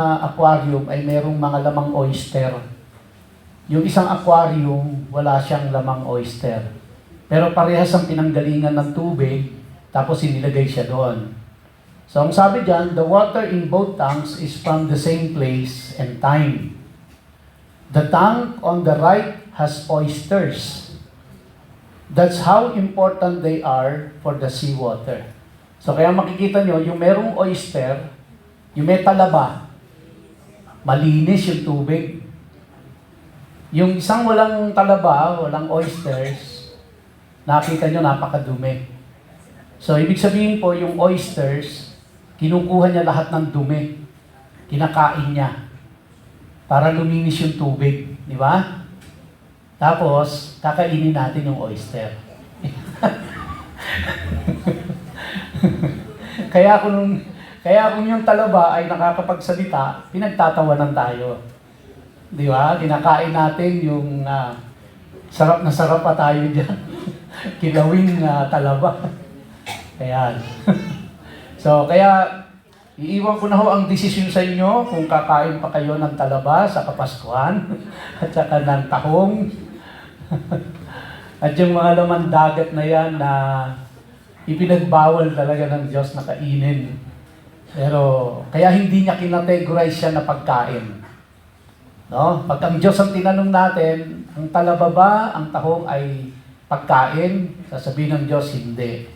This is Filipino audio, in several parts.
aquarium ay merong mga lamang oyster. Yung isang aquarium, wala siyang lamang oyster. Pero parehas ang pinanggalingan ng tubig, tapos inilagay siya doon. So ang sabi dyan, the water in both tanks is from the same place and time. The tank on the right has oysters. That's how important they are for the seawater. So kaya makikita nyo, yung merong oyster, yung may talaba, malinis yung tubig. Yung isang walang talaba, walang oysters, nakita nyo napakadumi. So ibig sabihin po, yung oysters, kinukuha niya lahat ng dumi. Kinakain niya para luminis yung tubig. Di ba? Tapos, kakainin natin yung oyster. Kaya kung yung talaba ay nakakapagsalita, pinagtatawanan tayo. Di ba? Kinakain natin yung sarap na sarap pa tayo dyan. Kilawing talaba. Kaya, so, kaya, iiwan ko na ho ang desisyon sa inyo kung kakain pa kayo ng talaba sa Kapaskuhan at saka ng tahong. At yung mga laman dagat na yan na ipinagbawal talaga ng Diyos na kainin. Pero, kaya hindi niya kinategorize siya na pagkain. No? Pag ang Diyos ang tinanong natin, ang talaba ba, ang tahong ay pagkain? Sasabihin ng Diyos, hindi.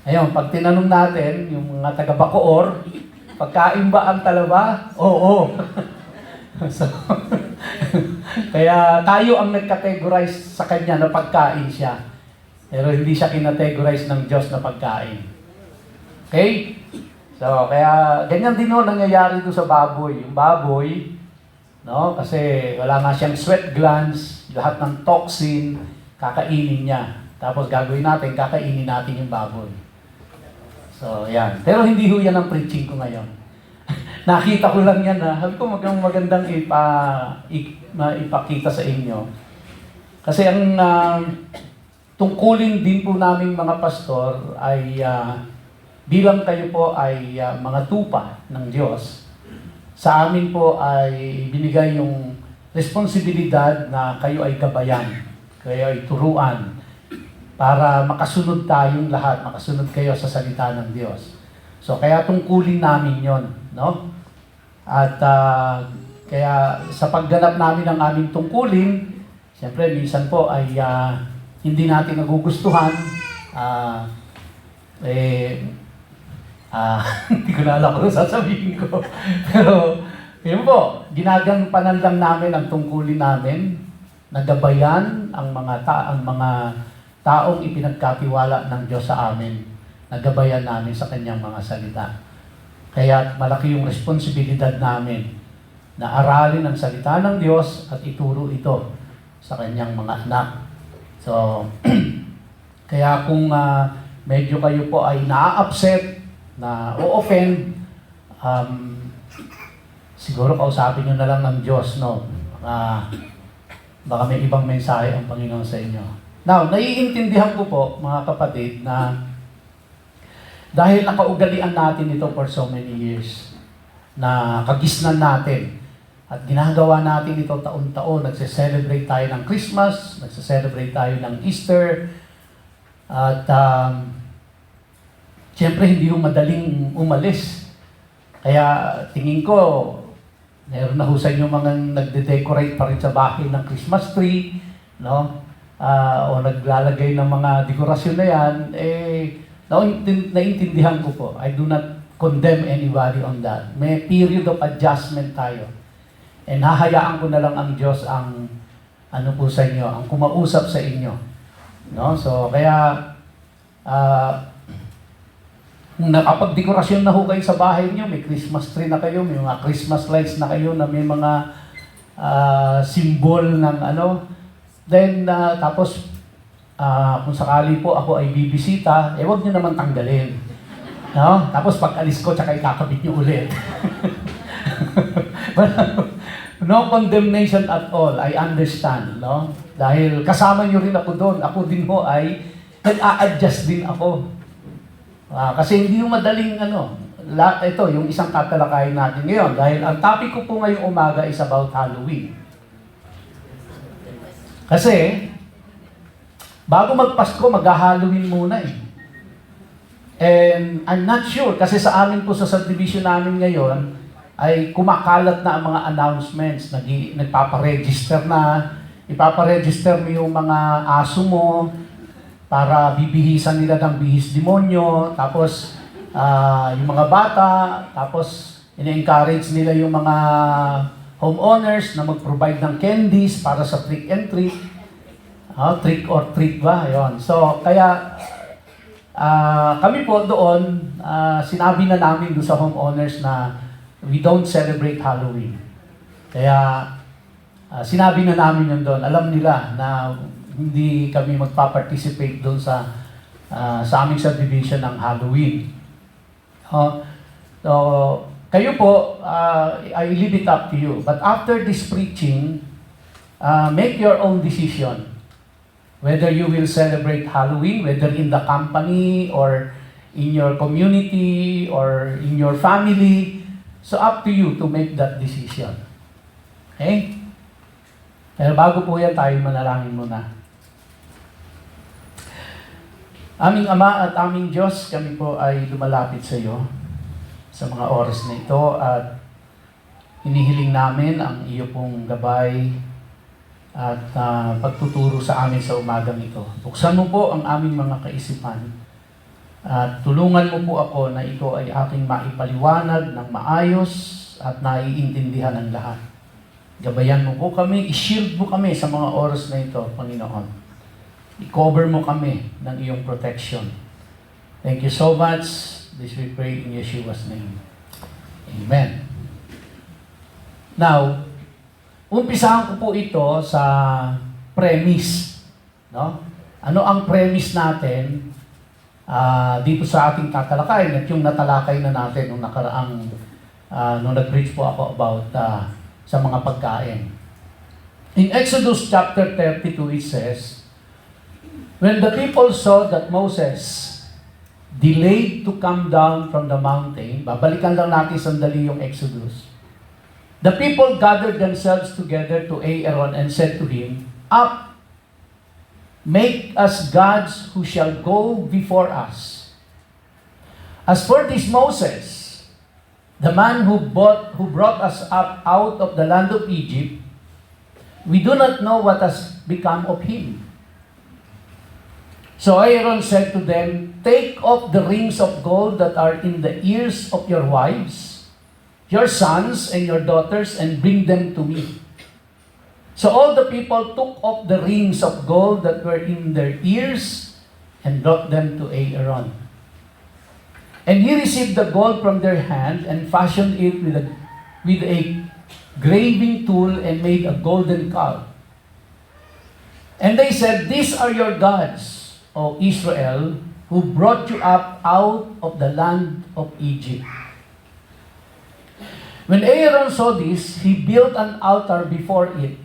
Ayun, pag tinanong natin, yung mga taga-Bacoor, pagkain ba ang talaba? Oo. So, kaya tayo ang nag-categorize sa kanya na pagkain siya. Pero hindi siya kinategorize ng Diyos na pagkain. Okay? So, kaya ganyan din ho nangyayari doon sa baboy. Yung baboy, no, kasi wala nga siyang sweat glands, lahat ng toxin, kakainin niya. Tapos gagawin natin, kakainin natin yung baboy. So, yan. Pero hindi ho yan ang preaching ko ngayon. Nakita ko lang yan ha. Sabi ko magandang ipakita sa inyo. Kasi ang tungkulin din po naming mga pastor ay bilang kayo po ay mga tupa ng Diyos, sa amin po ay binigay yung responsibilidad na kayo ay gabayan, kayo ay turuan, para makasunod tayong lahat, makasunod kayo sa salita ng Diyos. So, kaya tungkulin namin yon, no? At kaya sa pagganap namin ng aming tungkulin, siyempre minsan po ay hindi natin nagugustuhan, hindi ko na alam kung sasabihin ko. Pero, yun po, ginagampanan lang namin ang tungkulin namin, nagabayan ang mga taong ipinagkatiwala ng Diyos sa amin, nagabayan namin sa kanyang mga salita. Kaya malaki yung responsibilidad namin na aralin ang salita ng Diyos at ituro ito sa kanyang mga anak. So, kaya kung medyo kayo po ay na-upset, na o-offend, siguro kausapin nyo na lang ng Diyos, no? Baka may ibang mensahe ang Panginoon sa inyo. Now, naiintindihan ko po, mga kapatid, na dahil nakaugalian natin ito for so many years, na kagisnan natin, at ginagawa natin ito taon-taon, nagse-celebrate tayo ng Christmas, nagse-celebrate tayo ng Easter, at siyempre hindi yung madaling umalis. Kaya tingin ko, meron na ho sa inyo mga nagde-decorate pa rin sa bahay ng Christmas tree, no? O naglalagay ng mga dekorasyon na yan, naiintindihan ko po. I do not condemn anybody on that. May period of adjustment tayo. And hahayaan ko na lang ang Diyos ang po sa inyo, ang kumausap sa inyo. No? So, kaya kung nakapagdekorasyon na ho kayo sa bahay niyo, may Christmas tree na kayo, may mga Christmas lights na kayo na may mga symbol ng then tapos kung sakali po ako ay bibisita, huwag niyo naman tanggalin. No? Tapos pag alis ko, tsaka ikakabit niyo ulit. No condemnation at all, I understand. No? Dahil kasama niyo rin ako doon. Ako din ho ay nag-a-adjust din ako. Kasi hindi yung madaling ito, yung isang tatalakayin natin ngayon. Dahil ang topic ko po ngayong umaga is about Halloween. Kasi, bago magpasko, mag-Halloween muna eh. And I'm not sure, kasi sa amin po sa subdivision namin ngayon, ay kumakalat na ang mga announcements. Nagpaparegister na, ipaparegister mo yung mga aso mo para bibihisan nila ng bihis demonyo, tapos yung mga bata, tapos ina-encourage nila yung mga homeowners na mag-provide ng candies para sa trick and treat. Trick or treat ba? Yun. So, kaya kami po doon, sinabi na namin doon sa homeowners na we don't celebrate Halloween. Kaya sinabi na namin yun doon. Alam nila na hindi kami magpa-participate doon sa aming subdivision ng Halloween. So, kayo po, I leave it up to you. But after this preaching, make your own decision. Whether you will celebrate Halloween, whether in the company or in your community or in your family. So up to you to make that decision. Okay? Pero bago po yan, tayo manalangin muna. Aming Ama at aming Diyos, kami po ay lumalapit sa iyo sa mga oras na ito at hinihiling namin ang iyo pong gabay at pagtuturo sa amin sa umagang ito. Buksan mo po ang aming mga kaisipan at tulungan mo po ako na ito ay aking maipaliwanag ng maayos at naiintindihan ng lahat. Gabayan mo po kami, i-shield mo kami sa mga oras na ito, Panginoon. I-cover mo kami ng iyong protection. Thank you so much. This we pray in Yeshua's name. Amen. Now, umpisahan ko po ito sa premise. No? Ano ang premise natin dito sa ating tatalakayin at yung natalakay na natin nung nakaraang nung nag-preach po ako about sa mga pagkain. In Exodus chapter 32 it says, when the people saw that Moses delayed to come down from the mountain, babalikan lang natin sandali yung Exodus. The people gathered themselves together to Aaron and said to him, up, make us gods who shall go before us. As for this Moses, the man who brought us up out of the land of Egypt, we do not know what has become of him. So Aaron said to them, take off the rings of gold that are in the ears of your wives, your sons and your daughters, and bring them to me. So all the people took off the rings of gold that were in their ears and brought them to Aaron. And he received the gold from their hand and fashioned it with a graving tool and made a golden calf. And they said, these are your gods, O Israel, who brought you up out of the land of Egypt. When Aaron saw this, he built an altar before it.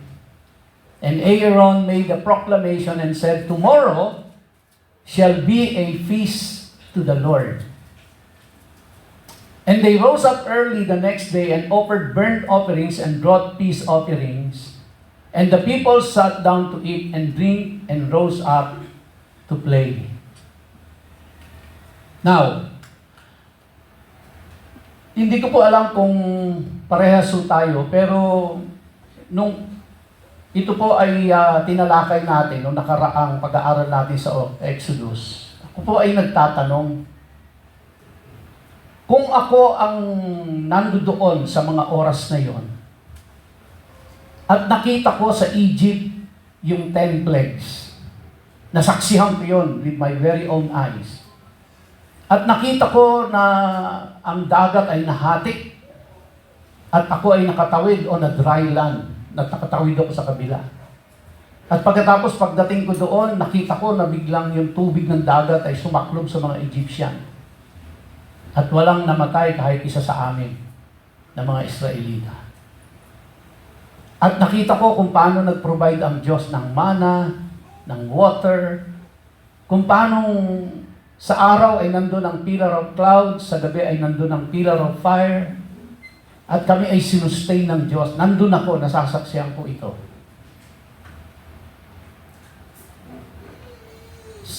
And Aaron made a proclamation and said, tomorrow shall be a feast to the Lord. And they rose up early the next day and offered burnt offerings and brought peace offerings. And the people sat down to eat and drink and rose up to play. Now, hindi ko po alam kung parehas po tayo, pero nung ito po ay tinalakay natin nung nakaraang pag-aaral natin sa Exodus, ako po ay nagtatanong, kung ako ang nandoon sa mga oras na yon, at nakita ko sa Egypt yung 10 plagues, nasaksihan ko yun with my very own eyes. At nakita ko na ang dagat ay nahati at ako ay nakatawid on a dry land. Nakatawid ako sa kabila. At pagkatapos pagdating ko doon, nakita ko na biglang yung tubig ng dagat ay sumaklob sa mga Egyptian. At walang namatay kahit isa sa amin na mga Israelita. At nakita ko kung paano nag-provide ang Diyos ng mana, ng water, kung paano Sa araw ay nandun ang pillar of cloud, sa gabi ay nandun ang pillar of fire, at kami ay sinustain ng Diyos. Nandun ako, nasasaksihan ko ito.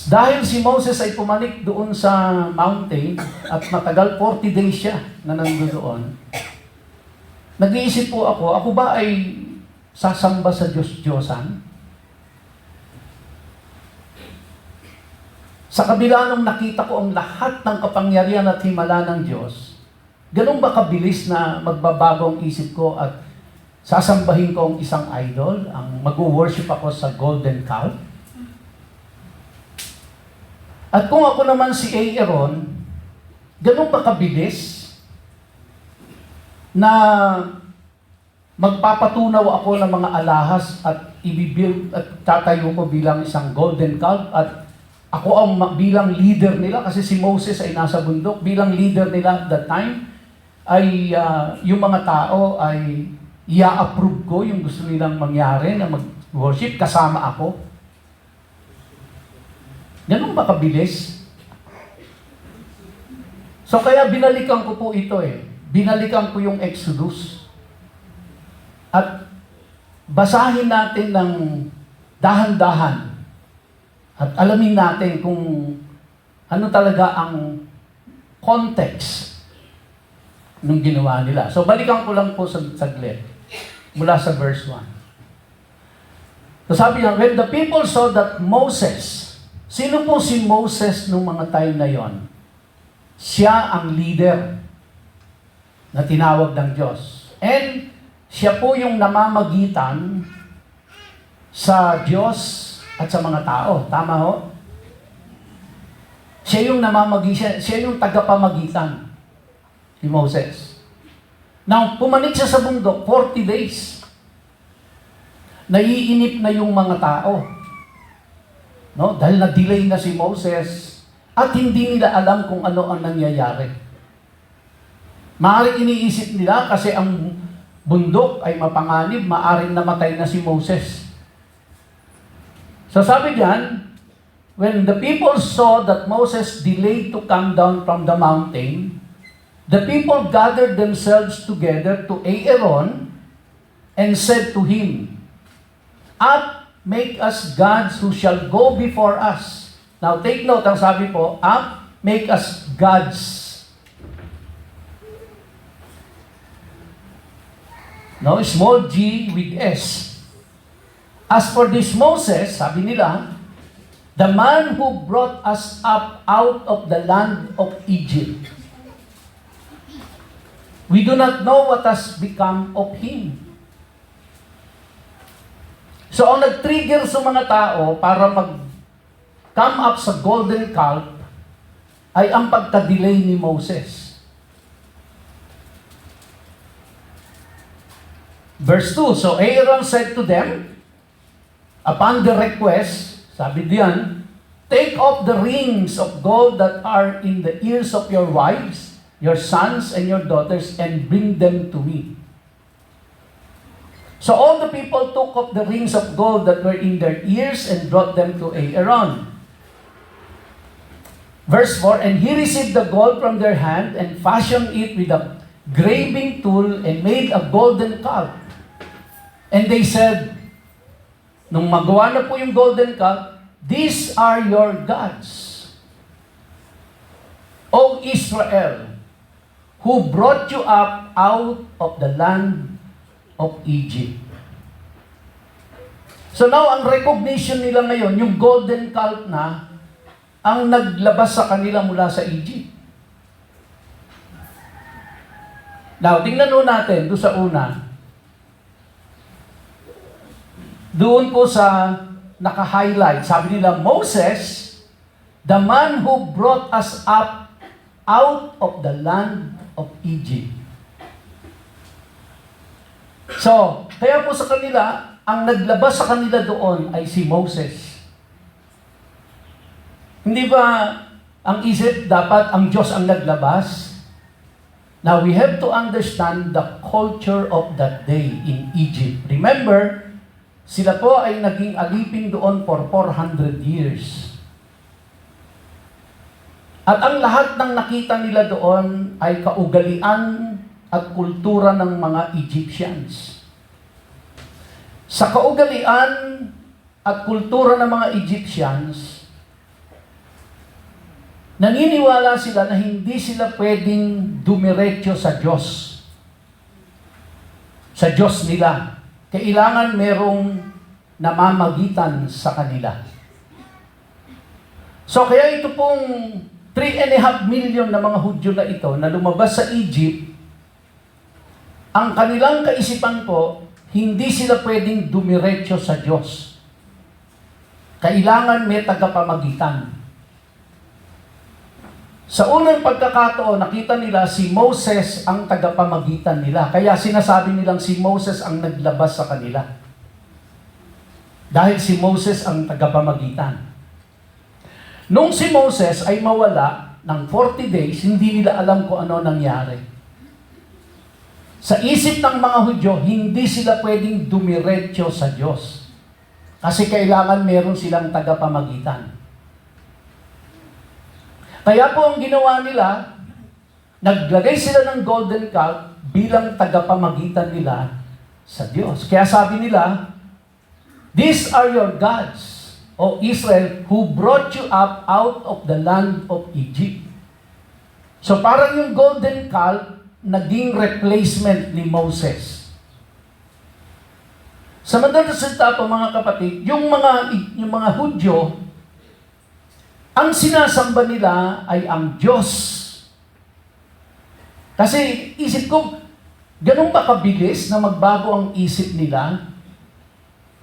Dahil si Moses ay pumanik doon sa mountain, at matagal 40 days siya na nandun doon, nag-iisip po ako ba ay sasamba sa Diyos-Diyosan? Sa kabila nung nakita ko ang lahat ng kapangyarihan at himala ng Diyos, ganun ba kabilis na magbabago ang isip ko at sasambahin ko ang isang idol, ang mag-worship ako sa golden calf? At kung ako naman si Aaron, ganun ba kabilis na magpapatunaw ako ng mga alahas at ibibuild at tatayo ko bilang isang golden calf at ako ang bilang leader nila kasi si Moses ay nasa bundok, bilang leader nila at that time ay yung mga tao ay i-approve ko yung gusto nilang mangyari na mag-worship kasama ako. Ganun ba kabilis? So kaya binalikan ko po ito Binalikan ko yung Exodus. At basahin natin ng dahan-dahan. At alamin natin kung ano talaga ang context ng ginawa nila. So balikan ko lang po saglit. Mula sa verse 1. So sabi niya, when the people saw that Moses, sino po si Moses nung mga time na yon? Siya ang leader na tinawag ng Diyos. And siya po yung namamagitan sa Diyos at sa mga tao. Tama ho? Siya yung namamagitan, siya yung tagapamagitan. Si Moses. Now, pumanik siya sa bundok, 40 days. Naiinip na yung mga tao. No? Dahil na-delay na si Moses at hindi nila alam kung ano ang nangyayari. Maaaring iniisip nila kasi ang bundok ay mapanganib, maaaring namatay na si Moses. So sabi diyan, when the people saw that Moses delayed to come down from the mountain, the people gathered themselves together to Aaron and said to him, "Up, make us gods who shall go before us." Now take note, ang sabi po, "Up, make us gods." No, small g with S. As for this Moses, sabi nila, the man who brought us up out of the land of Egypt, we do not know what has become of him. So, ang nag-trigger sa mga tao para mag-come up sa golden calf ay ang pagka-delay ni Moses. Verse 2, so Aaron said to them, upon the request, sabi diyan, take off the rings of gold that are in the ears of your wives, your sons, and your daughters, and bring them to me. So all the people took off the rings of gold that were in their ears and brought them to Aaron. Verse 4, and he received the gold from their hand and fashioned it with a graving tool and made a golden calf. And they said, nung magawa na po yung golden calf, these are your gods, O Israel, who brought you up out of the land of Egypt. So now, ang recognition nila ngayon, yung golden calf na, ang naglabas sa kanila mula sa Egypt. Now, tingnan po natin, doon sa una. Doon po sa naka-highlight, sabi nila, Moses, the man who brought us up out of the land of Egypt. So, kaya po sa kanila, ang naglabas sa kanila doon ay si Moses. Hindi ba ang isip dapat ang Diyos ang naglabas? Now, we have to understand the culture of that day in Egypt. Remember, sila po ay naging alipin doon for 400 years. At ang lahat ng nakita nila doon ay kaugalian at kultura ng mga Egyptians. Sa kaugalian at kultura ng mga Egyptians, naniniwala sila na hindi sila pwedeng dumiretso sa Diyos. Sa Diyos nila. Kailangan merong namamagitan sa kanila. So kaya ito pong 3.5 million na mga Hudyo na ito na lumabas sa Egypt, ang kanilang kaisipan po, hindi sila pwedeng dumiretso sa Diyos. Kailangan may tagapamagitan. Sa unang pagkakataon, nakita nila si Moses ang tagapamagitan nila. Kaya sinasabi nilang si Moses ang naglabas sa kanila. Dahil si Moses ang tagapamagitan. Nung si Moses ay mawala ng 40 days, hindi nila alam kung ano nangyari. Sa isip ng mga Hudyo, hindi sila pwedeng dumiretso sa Diyos. Kasi kailangan meron silang tagapamagitan. Kaya po ang ginawa nila, naglagay sila ng golden calf bilang tagapamagitan nila sa Diyos. Kaya sabi nila, "These are your gods, O Israel, who brought you up out of the land of Egypt." So parang yung golden calf, naging replacement ni Moses. Sa madalas salita po mga kapatid, yung mga Hudyo, ang sinasamba nila ay ang Diyos. Kasi isip ko, ganun ba kabilis na magbago ang isip nila?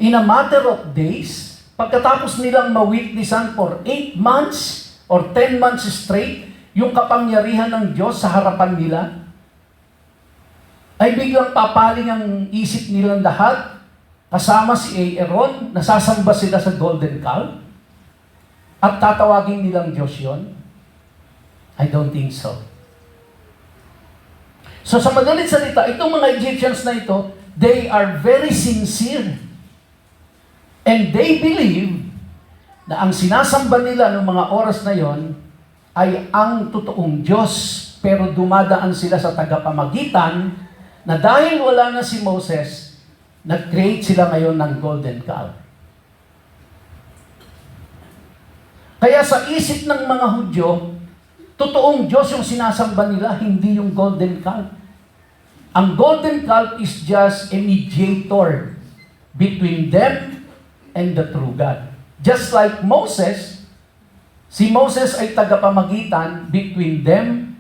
In a matter of days, pagkatapos nilang ma-witnessan for 8 months or 10 months straight, yung kapangyarihan ng Diyos sa harapan nila, ay biglang papaling ang isip nilang lahat, kasama si Aaron, nasasamba sila sa golden calf, at tatawagin nilang Diyos yun? I don't think so. So sa madalit salita, itong mga Egyptians na ito, they are very sincere. And they believe na ang sinasamba nila ng mga oras na yon ay ang totoong Diyos, pero dumadaan sila sa tagapamagitan na dahil wala na si Moses, nag-create sila ngayon ng golden calf. Kaya sa isip ng mga Hudyo, totoong Diyos yung sinasamba nila, hindi yung golden calf. Ang golden calf is just a mediator between them and the true God. Just like Moses, si Moses ay tagapamagitan between them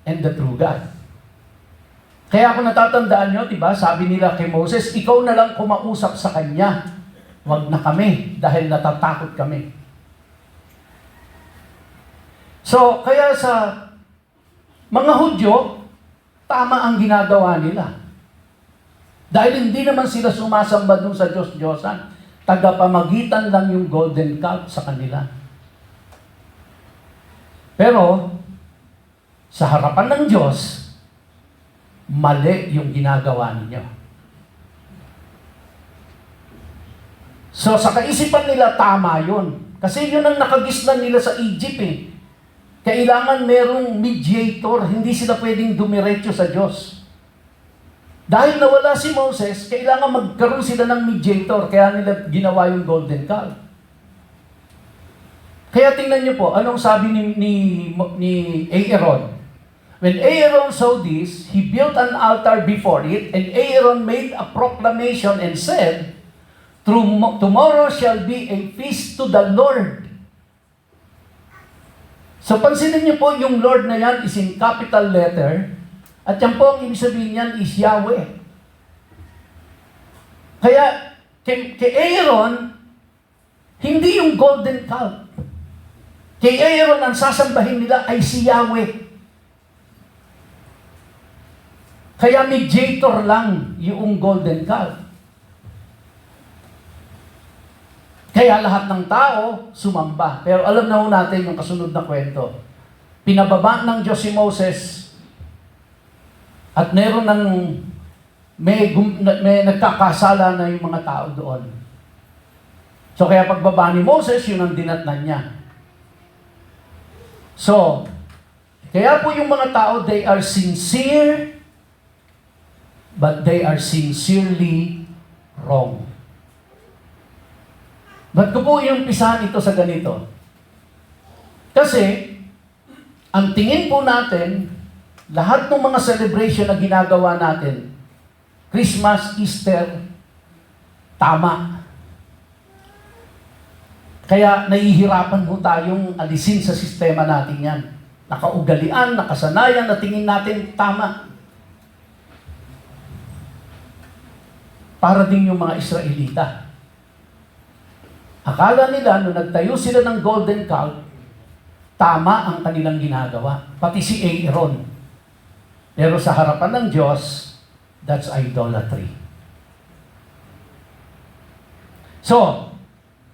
and the true God. Kaya kung natatandaan nyo, diba, sabi nila kay Moses, ikaw na lang kumausap sa kanya. Wag na kami dahil natatakot kami. So, kaya sa mga Hudyo, tama ang ginagawa nila. Dahil hindi naman sila sumasamba dun sa Diyos-Diyosan. Tagapamagitan lang yung golden calf sa kanila. Pero, sa harapan ng Diyos, mali yung ginagawa ninyo. So, sa kaisipan nila, tama yun. Kasi yun ang nakagisnan nila sa Egypt eh. Kailangan merong mediator, hindi sila pwedeng dumiretso sa Diyos. Dahil nawala si Moses, kailangan magkaroon sila ng mediator, kaya nila ginawa yung golden calf. Kaya tingnan niyo po, anong sabi ni Aaron? When Aaron saw this, he built an altar before it, and Aaron made a proclamation and said, "Tomorrow shall be a feast to the Lord." So pansinin niyo po, yung Lord na yan is in capital letter, at yan po ang ibig sabihin niyan is Yahweh. Kaya kay Aaron, hindi yung golden calf. Kay Aaron, ang sasambahin nila ay si Yahweh. Kaya mediator lang yung golden calf. Kaya lahat ng tao sumamba. Pero alam na ho natin yung kasunod na kwento. Pinababa ng Diyos si Moses at meron may nagkakasala na yung mga tao doon. So kaya pagbaba ni Moses, yun ang dinatnan niya. So, Kaya po yung mga tao, they are sincere, but they are sincerely wrong. Ba't ko po yung pisahan ito sa ganito? Kasi, ang tingin po natin, lahat ng mga celebration na ginagawa natin, Christmas, Easter, tama. Kaya nahihirapan po tayong alisin sa sistema natin yan. Nakaugalian, nakasanayan, na tingin natin tama. Para din yung mga Israelita. Akala nila, nung nagtayo sila ng golden calf, tama ang kanilang ginagawa. Pati si Aaron. Pero sa harapan ng Diyos, that's idolatry. So,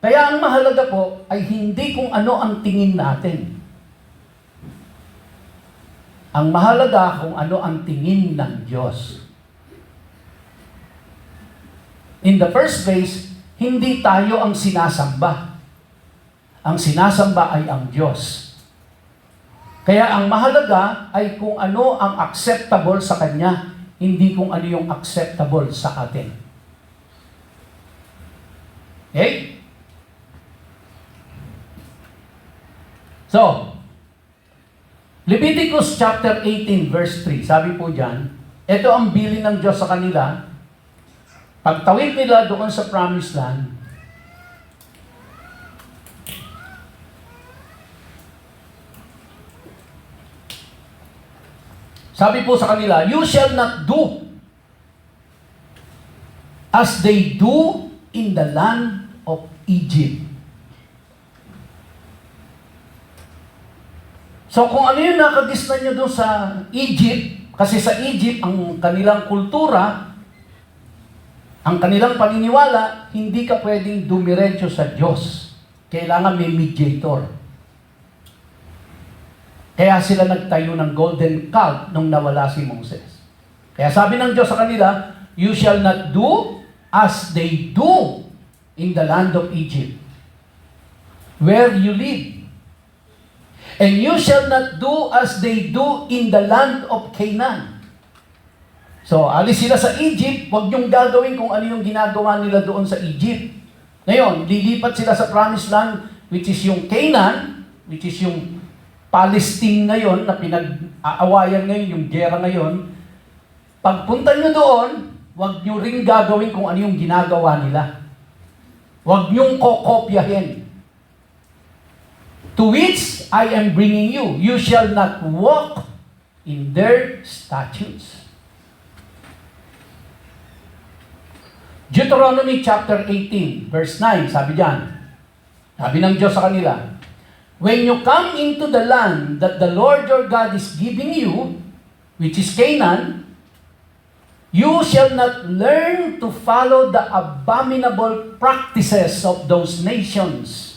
kaya ang mahalaga po ay hindi kung ano ang tingin natin. Ang mahalaga kung ano ang tingin ng Diyos. In the first place, hindi tayo ang sinasamba. Ang sinasamba ay ang Diyos. Kaya ang mahalaga ay kung ano ang acceptable sa Kanya, hindi kung ano yung acceptable sa atin. Okay? So, Leviticus chapter 18 verse 3, sabi po dyan, ito ang bilin ng Diyos sa kanila. Pagtawid nila doon sa Promised Land, sabi po sa kanila, you shall not do as they do in the land of Egypt. So kung ano yung nakagisna nyo doon sa Egypt, kasi sa Egypt, ang kanilang kultura, ang kanilang paniniwala, hindi ka pwedeng dumiretso sa Diyos. Kailangan may mediator. Kaya sila nagtayo ng golden calf nung nawala si Moses. Kaya sabi ng Diyos sa kanila, you shall not do as they do in the land of Egypt, where you live. And you shall not do as they do in the land of Canaan. So, alis sila sa Egypt, huwag niyong gagawin kung ano yung ginagawa nila doon sa Egypt. Ngayon, lilipat sila sa Promised Land, which is yung Canaan, which is yung Palestine ngayon, na pinag-aawayan ngayon, yung gera ngayon. Pagpunta nyo doon, huwag nyo rin gagawin kung ano yung ginagawa nila. Huwag nyong kokopyahin. To which I am bringing you, you shall not walk in their statutes. Deuteronomy chapter 18, verse 9, sabi dyan, sabi ng Diyos sa kanila, when you come into the land that the Lord your God is giving you, which is Canaan, you shall not learn to follow the abominable practices of those nations.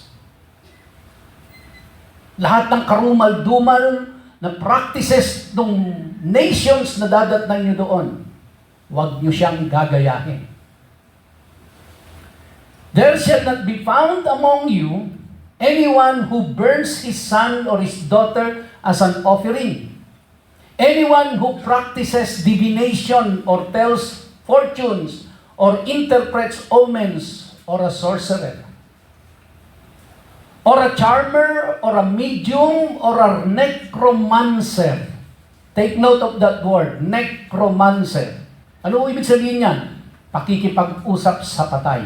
Lahat ng karumal-dumal na practices ng nations na dadatnan nyo doon, huwag nyo siyang gagayahin. There shall not be found among you anyone who burns his son or his daughter as an offering. Anyone who practices divination or tells fortunes or interprets omens or a sorcerer or a charmer or a medium or a necromancer. Take note of that word, necromancer. Ano ibig sabihin niyan? Pakikipag-usap sa patay.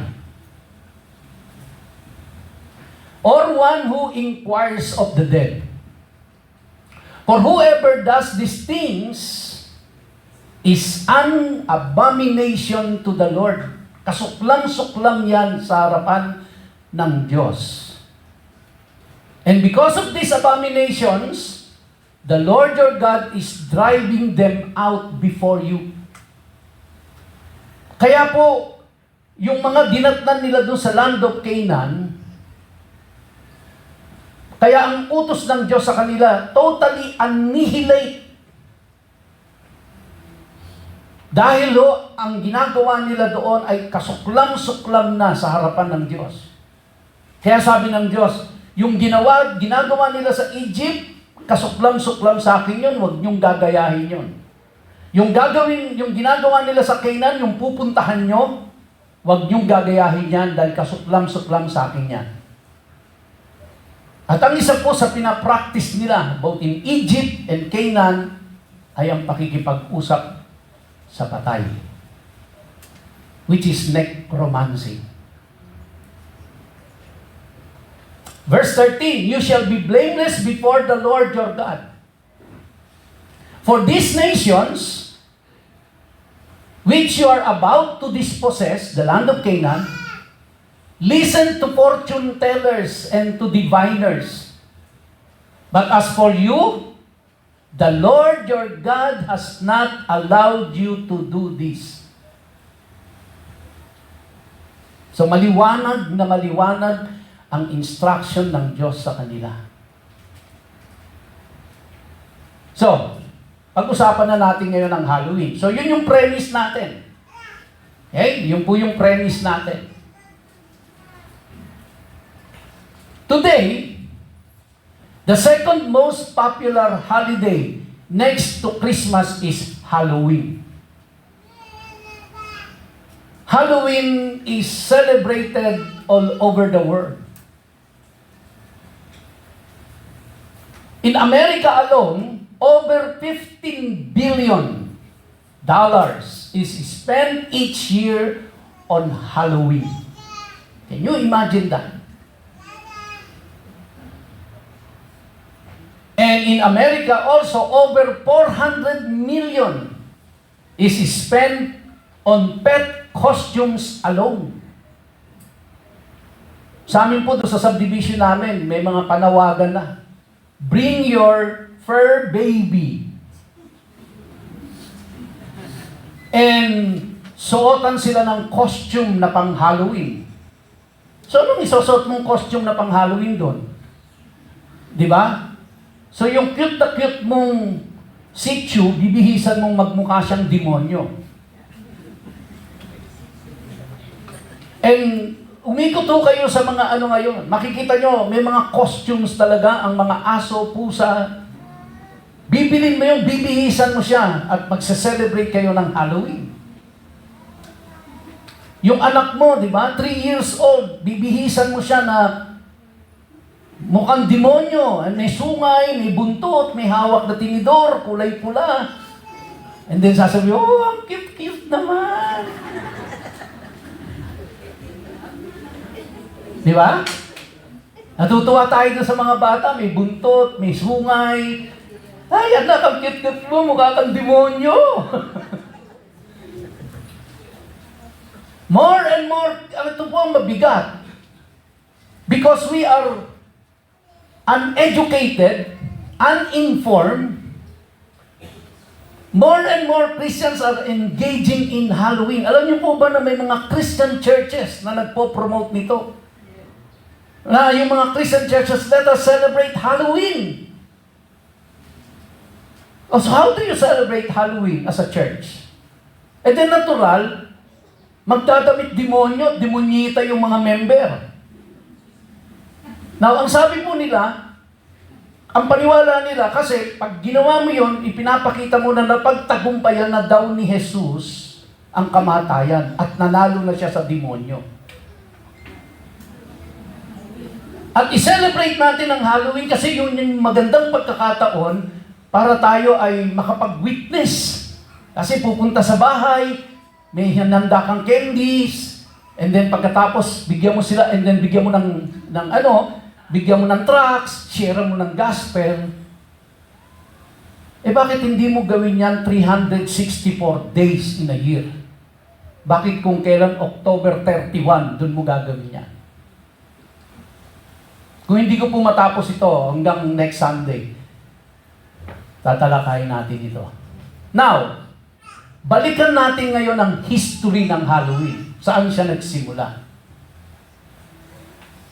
Or one who inquires of the dead. For whoever does these things is an abomination to the Lord. Kasuklam-suklam yan sa harapan ng Diyos. And because of these abominations, the Lord your God is driving them out before you. Kaya po, yung mga dinatnan nila doon sa land of Canaan, kaya ang utos ng Diyos sa kanila, totally annihilate. Dahil ang ginagawa nila doon ay kasuklam-suklam na sa harapan ng Diyos. Kaya sabi ng Diyos, yung ginagawa nila sa Egypt, kasuklam-suklam sa akin yun, huwag niyong gagayahin yun. Yung ginagawa nila sa Canaan, yung pupuntahan nyo, huwag niyong gagayahin yan dahil kasuklam-suklam sa akin yan. At ang isa po sa pinapractice nila, both in Egypt and Canaan, ay ang pakikipag-usap sa patay, which is necromancy. Verse 13, you shall be blameless before the Lord your God. For these nations, which you are about to dispossess, the land of Canaan, listen to fortune tellers and to diviners. But as for you, the Lord your God has not allowed you to do this. So maliwanag na maliwanag ang instruction ng Diyos sa kanila. So, pag-usapan na natin ngayon ang Halloween. So, yun yung premise natin. Okay? Yun po yung premise natin. Today, the second most popular holiday next to Christmas is Halloween. Halloween is celebrated all over the world. In America alone, over $15 billion is spent each year on Halloween. Can you imagine that? And in America also, over 400 million is spent on pet costumes alone. Sa amin po, doon sa subdivision namin, may mga panawagan na. Bring your fur baby. And suotan sila ng costume na pang Halloween. So, anong isusot mong costume na pang Halloween doon? Di ba? So, yung cute na cute mong sitio, bibihisan mong magmukha siyang demonyo. And umikot ho kayo sa mga ano ngayon. Makikita nyo, may mga costumes talaga, ang mga aso, pusa. Bibilin mo yung bibihisan mo siya at magse-celebrate kayo ng Halloween. Yung anak mo, di ba, 3 years old, bibihisan mo siya na mukhang demonyo. May sungay, may buntot, may hawak na tinidor, kulay pula. And then sasabi, oh, ang cute-cute naman. Di ba? Natutuwa tayo doon sa mga bata, may buntot, may sungay. Ay, anak, ang cute-cute mo, mukha kang demonyo. More and more, ito po ang mabigat. Because we are uneducated, uninformed, more and more Christians are engaging in Halloween. Alam niyo po ba na may mga Christian churches na nagpo-promote nito? Na yung mga Christian churches, let us celebrate Halloween. So how do you celebrate Halloween as a church? E then natural, magdadamit demonyo, demonyita yung mga member. Now, ang sabi po nila, ang paniwala nila, kasi pag ginawa mo yun, ipinapakita mo na napagtagumpayan na daw ni Jesus ang kamatayan at nanalo na siya sa demonyo. At i-celebrate natin ang Halloween kasi yun yung magandang pagkakataon para tayo ay makapag-witness. Kasi pupunta sa bahay, may hinanda kang candies, and then pagkatapos bigyan mo sila, and then bigyan mo bigyan mo ng tracts, share mo ng gospel. Bakit hindi mo gawin yan 364 days in a year? Bakit kung kailan October 31, dun mo gagawin yan? Kung hindi ko po matapos ito hanggang next Sunday, tatalakayin natin ito. Now, balikan natin ngayon ang history ng Halloween. Saan siya nagsimula?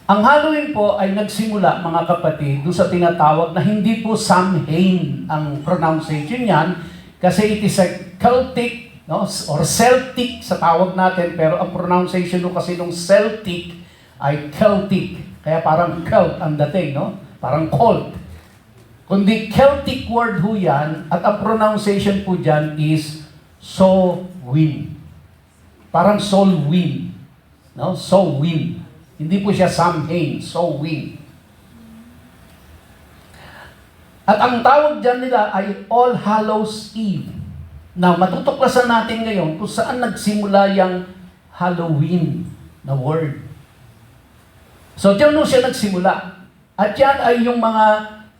Ang Halloween po ay nagsimula, mga kapatid, doon sa tinatawag na hindi po Samhain ang pronunciation niyan, kasi it is a Celtic, no, or Celtic sa tawag natin, pero ang pronunciation no, kasi nung Celtic ay Celtic. Kaya parang cult ang dating, no? Parang cult. kundi Celtic word ho yan, at ang pronunciation po dyan is Samhain. Parang Solwyn. No? Samhain. Hindi po siya Samhain, Samhain. At ang tawag dyan nila ay All Hallows Eve. Now, matutuklasan natin ngayon kung saan nagsimula yung Halloween na word. So, dyan siya nagsimula. At yan ay yung mga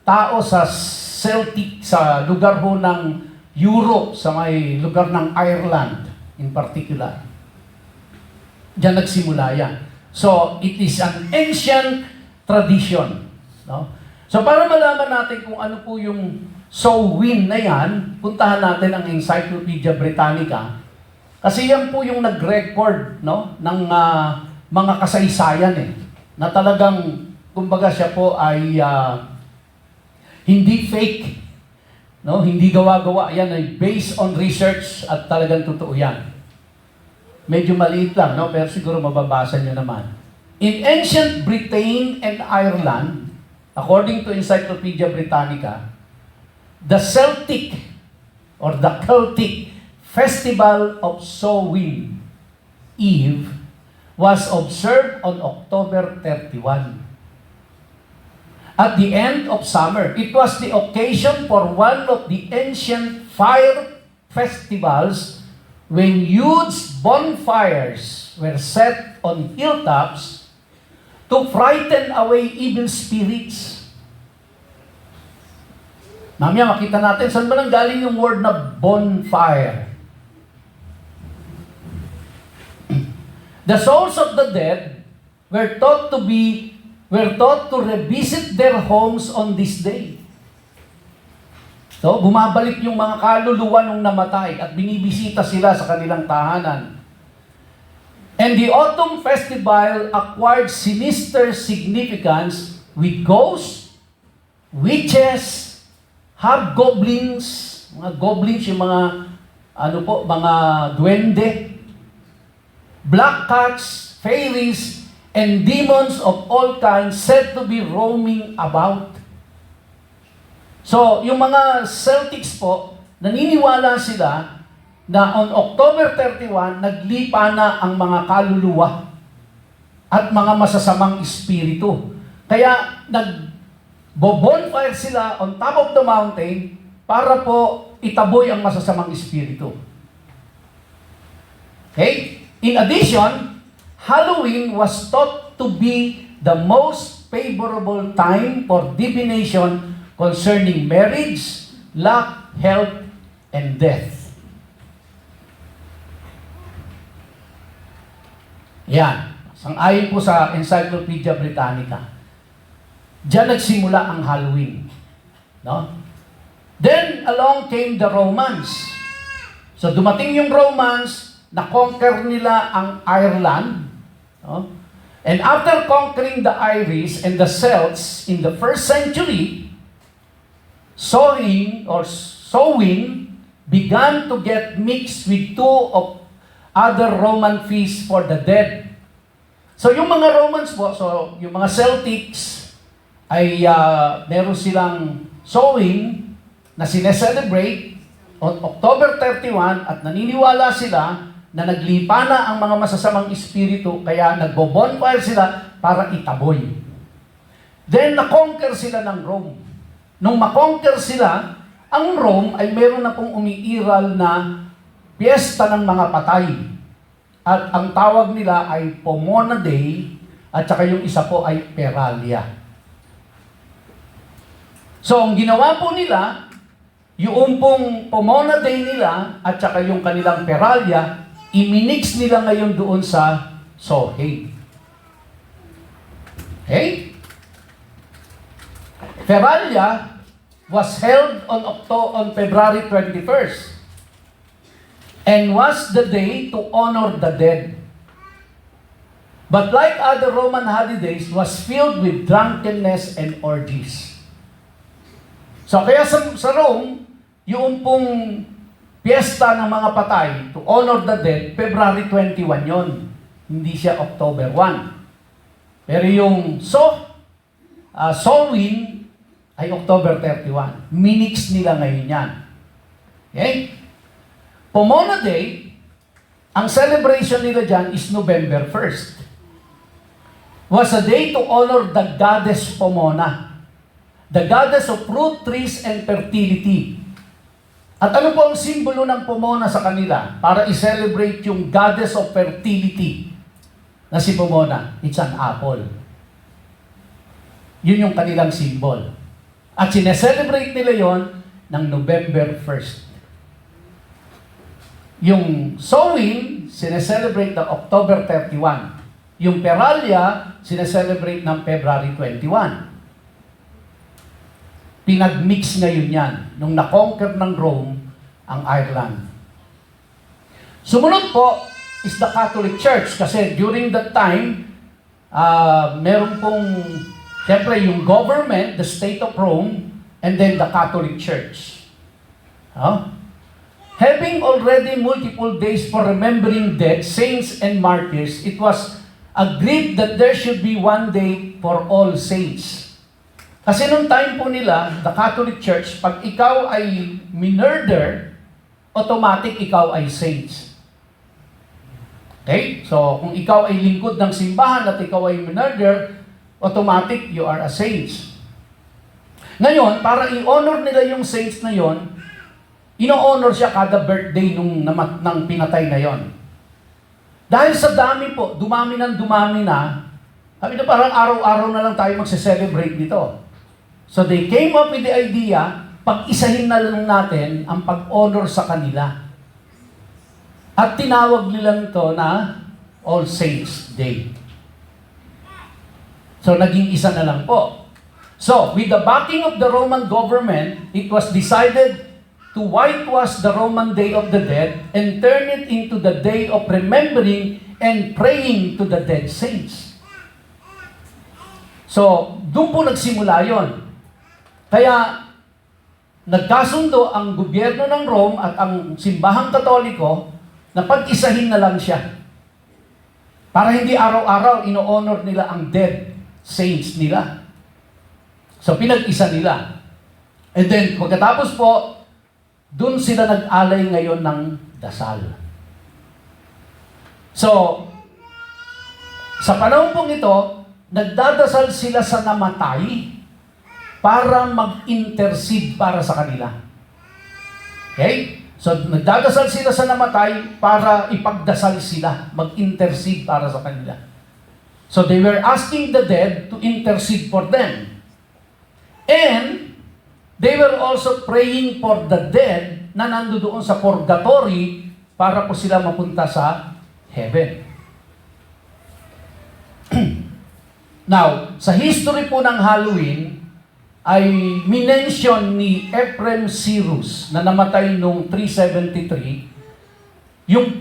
tao sa Celtic, sa lugar ho ng Europe, sa may lugar ng Ireland in particular. Diyan nagsimula yan. So, it is an ancient tradition. No? So, para malaman natin kung ano po yung Samhain na yan, puntahan natin ang Encyclopedia Britannica. Kasi yan po yung nag-record, no, ng mga kasaysayan na talagang, kumbaga siya po ay hindi fake, no, hindi gawa-gawa. Yan ay based on research at talagang totoo yan. Medyo maliit lang, no, pero siguro mababasa nyo naman. In ancient Britain and Ireland, according to Encyclopedia Britannica, the Celtic or the Celtic Festival of Samhain Eve was observed on October 31. At the end of summer, it was the occasion for one of the ancient fire festivals when huge bonfires were set on hilltops to frighten away evil spirits. Mamaya makita natin saan ba nanggaling yung word na bonfire. The souls of the dead were thought to revisit their homes on this day. So, bumabalik yung mga kaluluwa nung namatay at binibisita sila sa kanilang tahanan. And the autumn festival acquired sinister significance with ghosts, witches, hobgoblins, mga goblins, yung mga, mga duwende, black cats, fairies, and demons of all kinds said to be roaming about. So, yung mga Celtics po, naniniwala sila na on October 31, naglipa na ang mga kaluluwa at mga masasamang espiritu. Kaya, bonfire sila on top of the mountain para po itaboy ang masasamang espiritu. Okay? In addition, Halloween was thought to be the most favorable time for divination concerning marriage, luck, health, and death. Yan. Sang-ayon po sa Encyclopedia Britannica. Diyan nagsimula ang Halloween. No? Then, along came the Romans. So, dumating yung Romans, na-conquer nila ang Ireland. No? And after conquering the Irish and the Celts in the 1st century, Samhain began to get mixed with two of other Roman feasts for the dead. So, yung mga Romans po, so yung mga Celtics, ay meron silang Samhain na sineselebrate on October 31 at naniniwala sila na naglipa na ang mga masasamang espiritu kaya nagbo-bonfire sila para itaboy. Then na-conquer sila ng Rome. Nung ma-conquer sila, ang Rome ay meron na pong umiiral na piyesta ng mga patay. At ang tawag nila ay Pomona Day at saka yung isa po ay Peralia. So, ang ginawa po nila, yung pong Pomona Day nila at saka yung kanilang Peralia, iminix nila ngayon doon sa Samhain. Okay? Peralia was held on February 21st and was the day to honor the dead. But like other Roman holidays, was filled with drunkenness and orgies. So kaya sa Rome, yung pong piyesta ng mga patay to honor the dead, February 21 yon. Hindi siya October 1. Pero yung Samhain ay October 31. Minix nila ngayon yan. Okay? Pomona Day, ang celebration nila dyan is November 1st. Was a day to honor the goddess Pomona, the goddess of fruit, trees, and fertility. At ano po ang simbolo ng Pomona sa kanila para i-celebrate yung goddess of fertility na si Pomona? It's an apple. Yun yung kanilang symbol. At sineselebrate nila yon ng November 1st. Yung sowing, sineselebrate ng October 31. Yung Peralia, sineselebrate ng February 21. Pinag-mix ngayon yan nung na-conquer ng Rome ang Ireland. Sumunod po is the Catholic Church kasi during that time, meron pong, siyempre yung government, the state of Rome, and then the Catholic Church. Having already multiple days for remembering dead, saints, and martyrs, it was agreed that there should be one day for all saints. Kasi nung time po nila, the Catholic Church, pag ikaw ay minurder, automatic ikaw ay saints. Okay? So, kung ikaw ay lingkod ng simbahan at ikaw ay minurder, automatic you are a saints. Ngayon, para i-honor nila yung saints na yon, ino-honor siya kada birthday nung pinatay na yon. Dahil sa dami po, dumami na, sabi na parang araw-araw na lang tayo magse-celebrate nito. So they came up with the idea, pag-isahin na lang natin ang pag-honor sa kanila. At tinawag nila ito na All Saints Day. So naging isa na lang po. So, with the backing of the Roman government, it was decided to whitewash the Roman Day of the Dead and turn it into the day of remembering and praying to the dead saints. So, doon po nagsimula yon. Kaya, nagkasundo ang gobyerno ng Rome at ang simbahang Katoliko na pag-isahin na lang siya. Para hindi araw-araw ino-honor nila ang dead saints nila. So, pinag-isa nila. And then, pagkatapos po, dun sila nag-alay ngayon ng dasal. So, sa panahon pong ito, nagdadasal sila sa namatay para mag-intercede para sa kanila. Okay? So, nagdadasal sila sa namatay para ipagdasal sila, mag-intercede para sa kanila. So, they were asking the dead to intercede for them. And, they were also praying for the dead na nandoon sa purgatory para po sila mapunta sa heaven. Now, sa history po ng Halloween, ay minention ni Ephraim Syrus na namatay noong 373 yung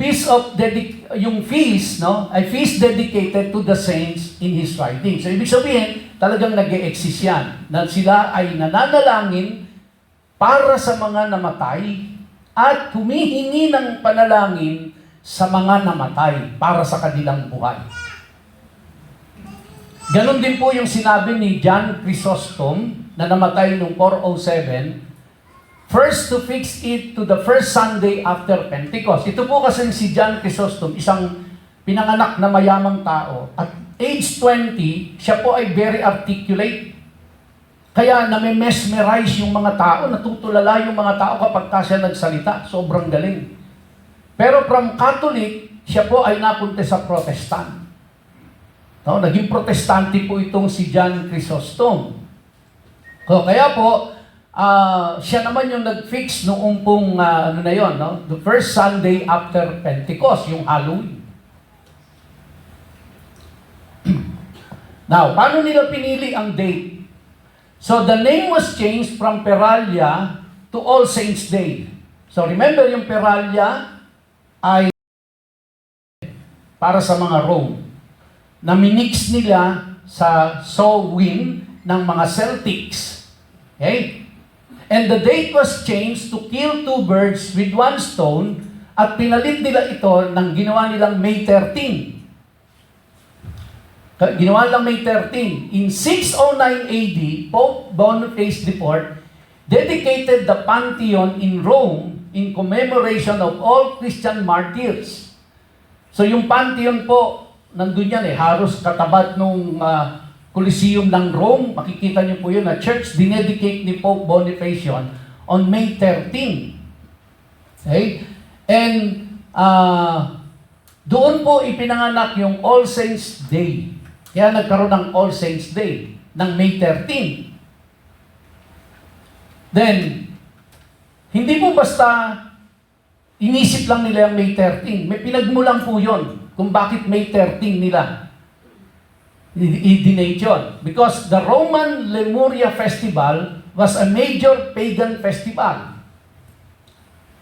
feast, no, ay feast dedicated to the saints in his writing. So ibig sabihin, talagang nag-e-exist yan, na sila ay nananalangin para sa mga namatay at humihingi ng panalangin sa mga namatay para sa kanilang buhay. Ganon din po yung sinabi ni John Chrysostom na namatay noong 407, first to fix it to the first Sunday after Pentecost. Ito po kasi si John Chrysostom, isang pinanganak na mayamang tao. At age 20, siya po ay very articulate. Kaya nami-mesmerize yung mga tao, natutulala yung mga tao kapag siya nagsalita. Sobrang galing. Pero from Catholic, siya po ay napunta sa Protestant. No, naging protestante po itong si John Chrysostom. So, kaya po, siya naman yung nag-fix noong pong, no? The first Sunday after Pentecost, yung Halloween. Now, paano nila pinili ang date? So, the name was changed from Peralia to All Saints Day. So, remember yung Peralia ay para sa mga Rome, na minix nila sa Samhain ng mga Celtics. Okay? And the date was changed to kill two birds with one stone at pinalit nila ito ng ginawa nilang May 13. Ginawa lang May 13. In 609 AD, Pope Boniface IV dedicated the Pantheon in Rome in commemoration of all Christian martyrs. So yung Pantheon po, nandun yan halos katapat nung Coliseum ng Rome. Makikita niyo po yun na church dinedicate ni Pope Boniface on May 13. Okay? And doon po ipinanganak yung All Saints Day. Kaya nagkaroon ng All Saints Day ng May 13. Then, hindi po basta inisip lang nila yung May 13. May pinagmulan po yun kung bakit May 13 nila i-dinate yun. Because the Roman Lemuria Festival was a major pagan festival.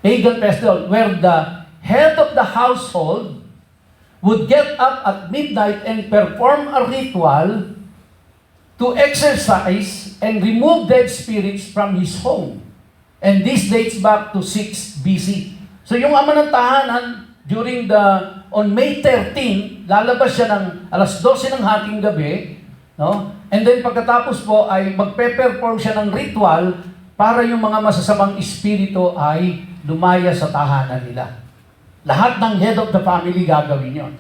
Pagan festival where the head of the household would get up at midnight and perform a ritual to exorcise and remove dead spirits from his home. And this dates back to 6 BC. So yung ama ng tahanan, on May 13, lalabas siya ng alas 12 ng hating gabi, no? And then pagkatapos po ay magpe-perform siya ng ritual para yung mga masasamang espiritu ay lumaya sa tahanan nila. Lahat ng head of the family gagawin yon.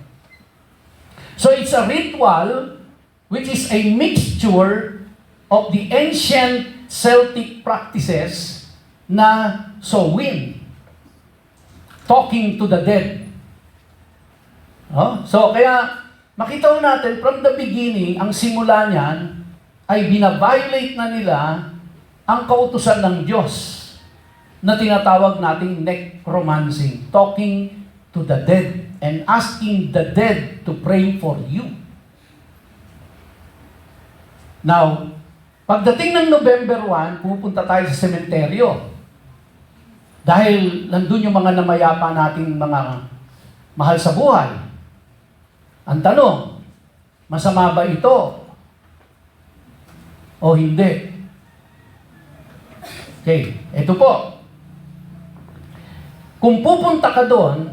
So it's a ritual which is a mixture of the ancient Celtic practices na sowing, talking to the dead. So kaya makita natin from the beginning, ang simula niyan ay binaviolate na nila ang kautusan ng Diyos na tinatawag nating necromancy, talking to the dead and asking the dead to pray for you. Now, pagdating ng November 1, pupunta tayo sa sementeryo. Dahil nandun yung mga namayapa nating mga mahal sa buhay. Ang tanong, masama ba ito? O hindi? Okay, ito po. Kung pupunta ka doon,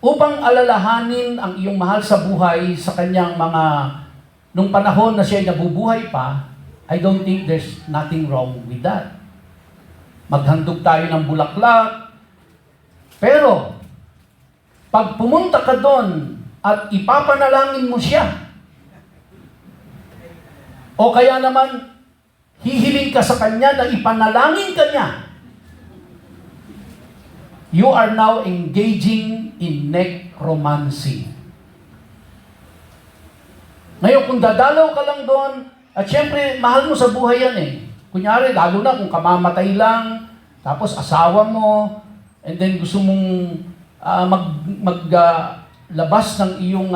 upang alalahanin ang iyong mahal sa buhay sa kanyang nung panahon na siya ay nabubuhay pa, I don't think there's nothing wrong with that. Maghandog tayo ng bulaklak. Pero, pag pumunta ka doon at ipapanalangin mo siya, o kaya naman, hihiling ka sa kanya na ipanalangin ka niya, you are now engaging in necromancy. Ngayon, kung dadalaw ka lang doon, at syempre, mahal mo sa buhay yan Kunyari, lalo na kung kamamatay lang, tapos asawa mo, and then gusto mong labas ng iyong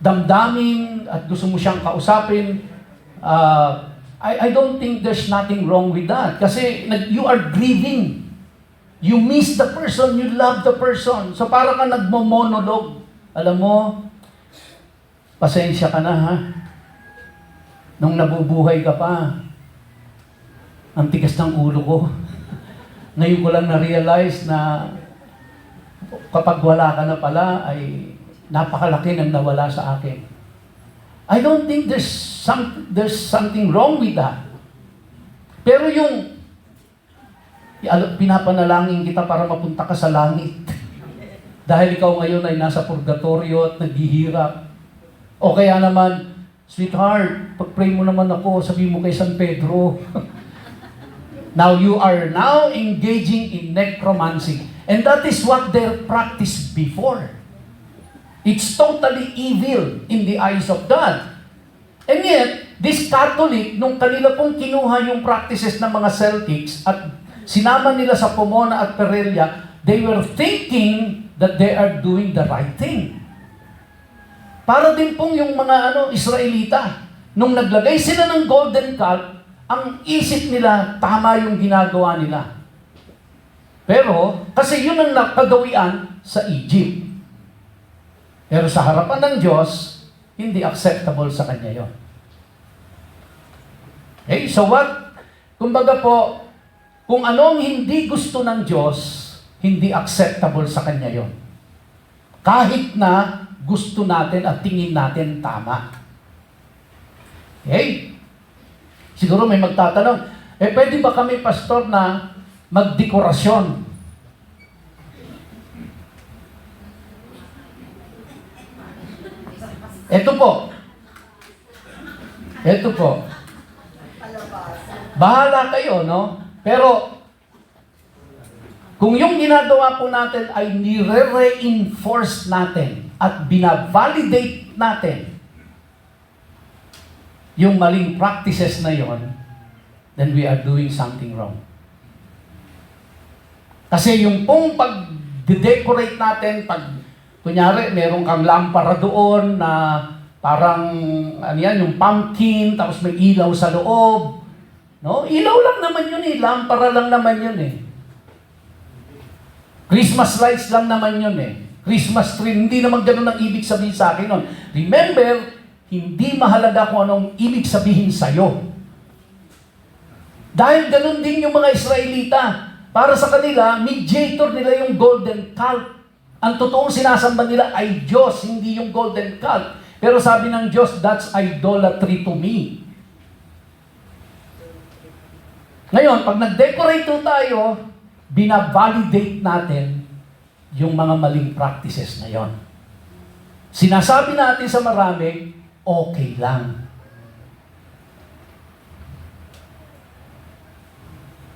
damdamin, at gusto mo siyang kausapin, I don't think there's nothing wrong with that. Kasi you are grieving. You miss the person, you love the person. So para ka nagmo-monologue. Alam mo, pasensya ka na ha. Nung nabubuhay ka pa, ang tigas ng ulo ko. Ngayon ko lang na-realize na kapag wala ka na pala, ay napakalaki ng nawala sa akin. I don't think there's something wrong with that. Pero yung pinapanalangin kita para mapunta ka sa langit. Dahil ikaw ngayon ay nasa purgatorio at naghihirap. O kaya naman, sweetheart, pag-pray mo naman ako, sabi mo kay San Pedro. Now you are now engaging in necromancy. And that is what they practiced before. It's totally evil in the eyes of God. And yet, this Catholic, nung kanila pong kinuha yung practices ng mga Celtics at sinama nila sa Pomona at Perelia, they were thinking that they are doing the right thing. Para din pong yung mga Israelita, nung naglagay sila ng golden calf, ang isip nila, tama yung ginagawa nila. Pero, kasi yun ang napagawian sa Egypt. Pero sa harapan ng Diyos, hindi acceptable sa Kanya yun. Okay, so what? Kumbaga po, kung ano ang hindi gusto ng Diyos, hindi acceptable sa Kanya yon. Kahit na gusto natin at tingin natin tama. Okay? Siguro may magtatanong, pwede ba kami, pastor, na magdekorasyon? Ito po. Bahala kayo, no? Pero, kung yung ginagawa po natin ay nire-reinforce natin at binavalidate natin yung maling practices na yon, then we are doing something wrong. Kasi yung pong pag-decorate natin, kunyari, meron kang lampara doon na parang, yung pumpkin, tapos may ilaw sa loob. No? Ilaw lang naman yun lampara lang naman yun Christmas lights lang naman yun Christmas tree, hindi naman ganun ang ibig sabihin sa akin nun. Remember, hindi mahalaga kung anong ibig sabihin sa'yo. Dahil ganun din yung mga Israelita. Para sa kanila, mediator nila yung golden calf. Ang totoong sinasamba nila ay Diyos, hindi yung golden calf. Pero sabi ng Diyos, that's idolatry to me. Ngayon, pag nag-decorate tayo, binavalidate natin yung mga maling practices na yon. Sinasabi natin sa marami, okay lang.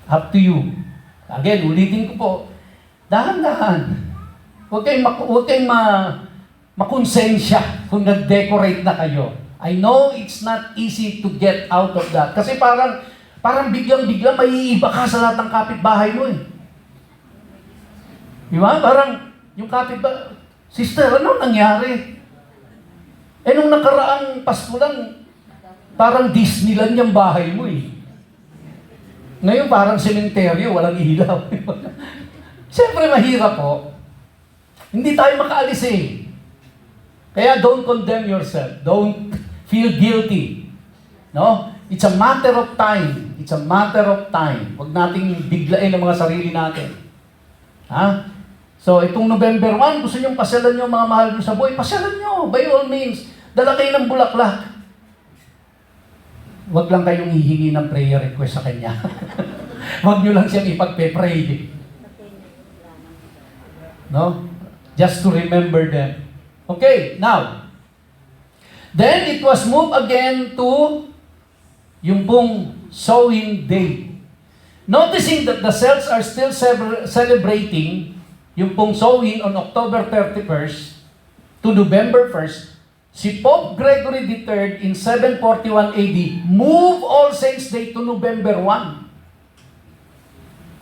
Up to you. Again, ulitin ko po, dahan-dahan. Huwag kayong makonsensya kung nag-decorate na kayo. I know it's not easy to get out of that. Kasi parang biglang-bigla maiiba ka sa lahat ng kapitbahay mo Di ba? Parang yung kapitbahay, sister, ano nangyari? Nung nakaraang Pasko lang, parang Disneyland yung bahay mo Ngayon parang sementeryo, walang ilaw. Siyempre mahirap po. Hindi tayo makaalis Kaya don't condemn yourself. Don't feel guilty. No? It's a matter of time. It's a matter of time. Huwag nating biglain ang mga sarili natin. Ha? So, itong November 1, gusto nyo pasyalan nyo mga mahal nyo sa buhay, pasyalan nyo, by all means. Dala kayo ng bulaklak. Huwag lang kayong hihingi ng prayer request sa Kanya. Huwag nyo lang siyang ipagpe-pray. No? Just to remember them. Okay, now, then it was moved again to yung pong sowing day. Noticing that the cells are still celebrating yung pong sowing on October 31st to November 1st, si Pope Gregory III in 741 AD move All Saints Day to November 1.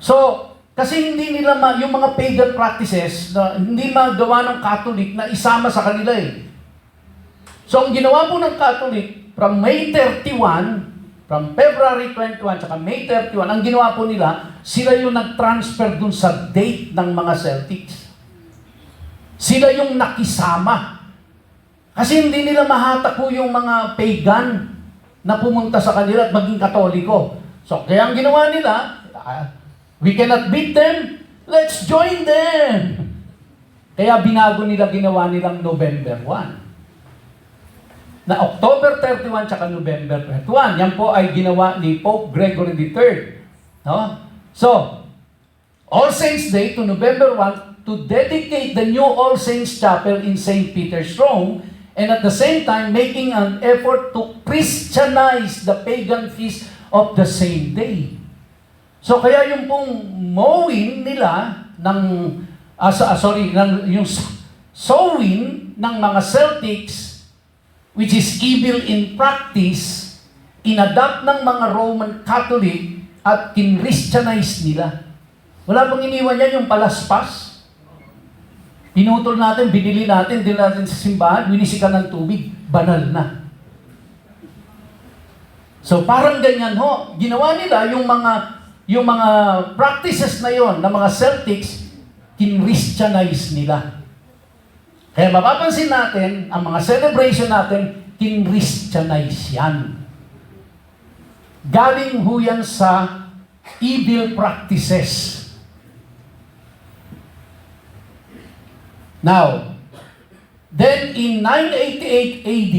So, kasi hindi nila yung mga pagan practices na hindi magawa ng Catholic na isama sa kanila So, ang ginawa po ng Catholic from May 31, from February 21, saka May 31, ang ginawa po nila, sila yung nag-transfer dun sa date ng mga Celtics. Sila yung nakisama. Kasi hindi nila mahatak po yung mga pagan na pumunta sa kanila at maging Katoliko. So, kaya ang ginawa nila, we cannot beat them, let's join them. Kaya binago nila, ginawa nilang November 1. Na October 31 tsaka November 21. Yan po ay ginawa ni Pope Gregory III. No? So, All Saints Day to November 1 to dedicate the new All Saints Chapel in St. Peter's, Rome, and at the same time making an effort to Christianize the pagan feast of the same day. So, kaya yung pong mowing nila yung sowing ng mga Celtics, which is evil in practice, inadapt ng mga Roman Catholic at kinristianize nila. Wala bang iniwan yan yung palaspas? Pinutol natin, binili natin, din natin sa simbahan, winisikan ng tubig, banal na. So parang ganyan ginawa nila yung mga practices na yon ng mga Celtics, kinristianize nila. Kaya mapapansin natin, ang mga celebration natin, kinristianize yan. Galing ho yan sa evil practices. Now, Then in 988 AD,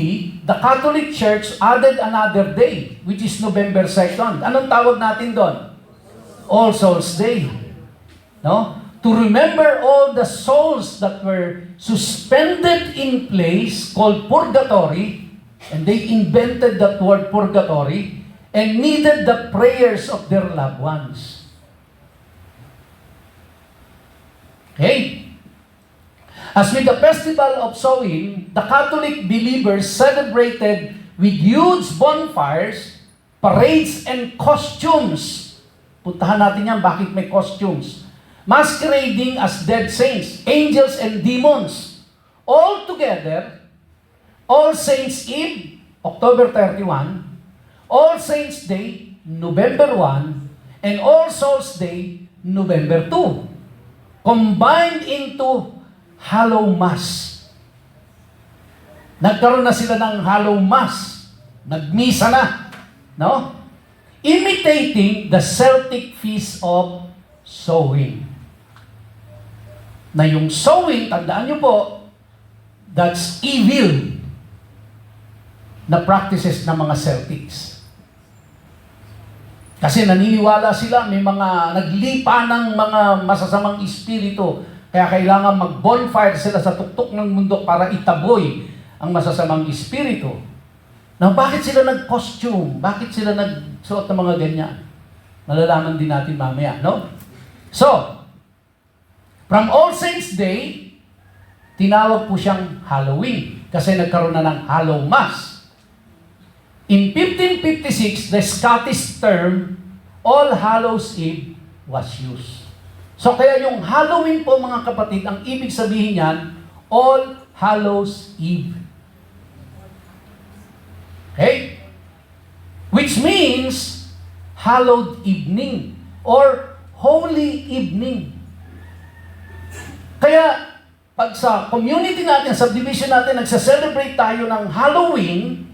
the Catholic Church added another day, which is November 2nd. Anong tawag natin doon? All Souls Day. No? To remember all the souls that were suspended in place called purgatory, and they invented that word purgatory, and needed the prayers of their loved ones. Okay? As with the festival of Samhain, the Catholic believers celebrated with huge bonfires, parades, and costumes. Puntahan natin yan, bakit may costumes. Masquerading as dead saints, angels, and demons. All together, All Saints Eve, October 31, All Saints Day, November 1, and All Souls Day, November 2. Combined into Hallow Mass. Nagkaroon na sila ng Hallow Mass. Nagmisa na. No? Imitating the Celtic feast of Samhain. Na yung Samhain, tandaan nyo po, that's evil na practices ng mga Celtics. Kasi naniniwala sila, may mga naglipa ng mga masasamang espiritu. Kaya kailangan mag-bonfire sila sa tuktok ng mundo para itaboy ang masasamang espiritu. Now, bakit sila nag-costume? Bakit sila nagsuot ng mga ganyan? Malalaman din natin mamaya, no? So, from All Saints Day, tinawag po siyang Halloween kasi nagkaroon na ng Hallow Mass. In 1556, the Scottish term All Hallows Eve was used. So kaya yung Halloween po mga kapatid, ang ibig sabihin niyan, All Hallows Eve. Okay? Which means, hallowed evening or holy evening. Kaya, pag sa community natin, subdivision natin, nagsa-celebrate tayo ng Halloween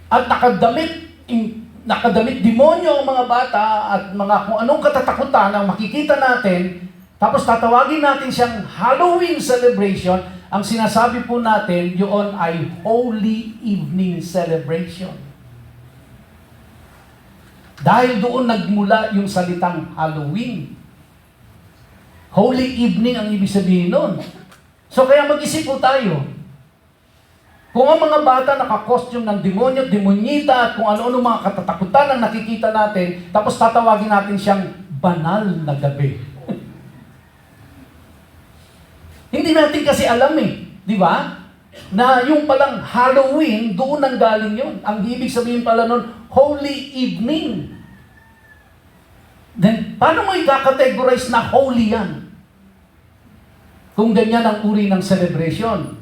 at nakadamit demonyo ang mga bata at mga kung anong katatakutan ang makikita natin, tapos tatawagin natin siyang Halloween celebration, ang sinasabi po natin, yun ay Holy Evening Celebration. Dahil doon nagmula yung salitang Halloween. Holy Evening ang ibig sabihin nun. So kaya mag-isip po tayo, kung ang mga bata naka-costume ng demonyo, demonyita, at kung ano-ano mga katatakutan ang nakikita natin, tapos tatawagin natin siyang banal na gabi. Hindi natin kasi alam di ba? Na yung palang Halloween, doon ang galing yun. Ang ibig sabihin pala nun, Holy Evening. Then, paano mo i-categorize na holy yan? Kung ganyan ang uri ng celebration.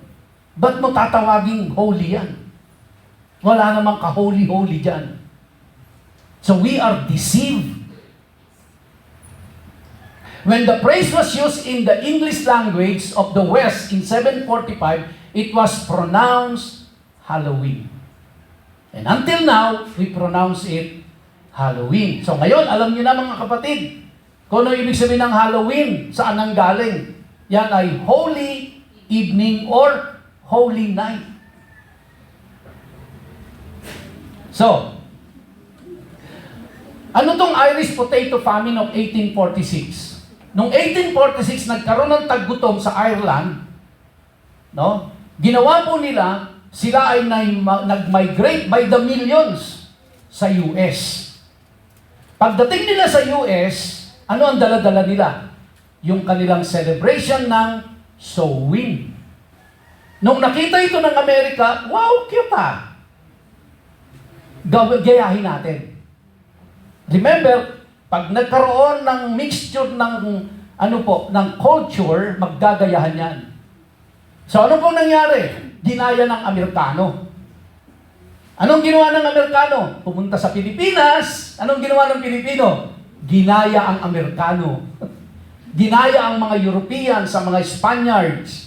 Ba't mo tatawaging holy yan? Wala namang ka-holy-holy dyan. So we are deceived. When the phrase was used in the English language of the West in 745, it was pronounced Halloween. And until now, we pronounce it Halloween. So ngayon, alam niyo na mga kapatid, kung ano ibig sabihin ng Halloween, saan ang galing? Yan ay Holy Evening or Holy Night. So, ano tong Irish potato famine of 1846? Noong 1846, nagkaroon ng taggutom sa Ireland, no? Ginawa po nila, sila ay nag-migrate by the millions sa US. Pagdating nila sa US, ano ang dala-dala nila? Yung kanilang celebration ng Samhain. Nung nakita ito ng Amerika, wow, cute gayahin natin. Remember, pag nagkaroon ng mixture ng ng culture, maggagayahan yan. So ano pong nangyari? Ginaya ng Amerikano. Anong ginawa ng Amerikano? Pumunta sa Pilipinas. Anong ginawa ng Pilipino? Ginaya ang Amerikano. Ginaya ang mga Europeans, ang mga Spaniards.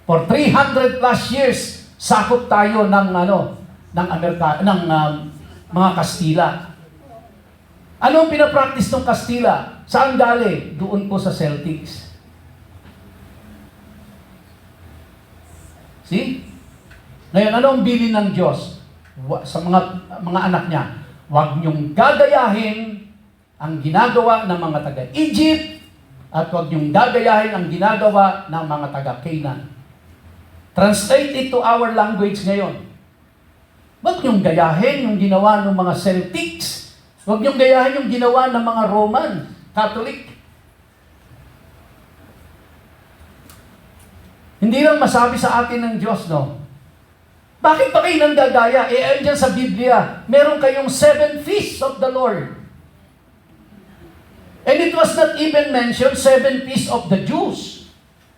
For 300 plus years, sakop tayo ng mga Kastila. Anong pinapractice ng Kastila? Saan galing? Doon po sa Celtics. See? Ngayon, ano ang bilin ng Diyos sa mga anak niya? Huwag niyong gagayahin ang ginagawa ng mga taga-Egypt at huwag niyong gagayahin ang ginagawa ng mga taga-Canaan. Translate it to our language ngayon. Huwag niyong gayahin yung ginawa ng mga Celtics. Huwag niyong gayahin yung ginawa ng mga Roman, Catholic. Hindi lang masabi sa atin ng Diyos, no? Bakit pa kayo nang gagaya? Andyan sa Biblia, meron kayong 7 feasts of the Lord. And it was not even mentioned 7 feasts of the Jews.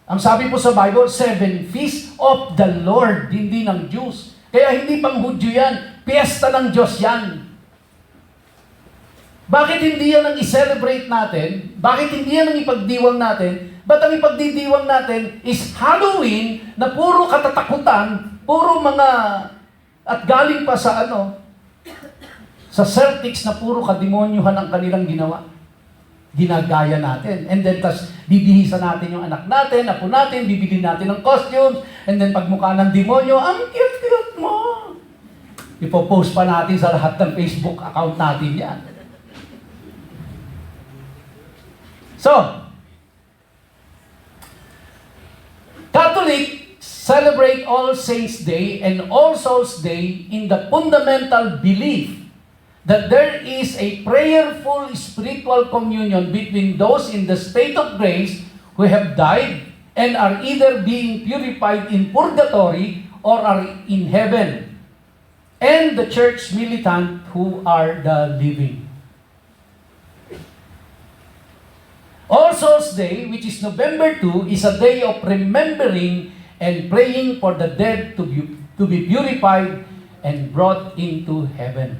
Ang sabi po sa Bible, 7 feasts of the Lord, hindi ng Jews. Kaya hindi pang Hudyo yan, piyesta ng Diyos yan. Bakit hindi yan ang i-celebrate natin? Bakit hindi yan ang ipagdiwang natin? Ba't ang ipagdidiwang natin is Halloween na puro katatakutan, puro mga, at galing pa sa sa Celtics na puro kademonyuhan ang kanilang ginawa. Ginagaya natin. And then, tas bibihisa natin yung anak natin, apo natin, bibili natin ng costumes, and then pagmukha ng demonyo, ang cute-cute mo. Ipopost pa natin sa lahat ng Facebook account natin yan. So, Catholic celebrate All Saints' Day and All Souls' Day in the fundamental belief that there is a prayerful spiritual communion between those in the state of grace who have died and are either being purified in purgatory or are in heaven, and the church militant who are the living. All Souls Day, which is November 2, is a day of remembering and praying for the dead to be purified and brought into heaven.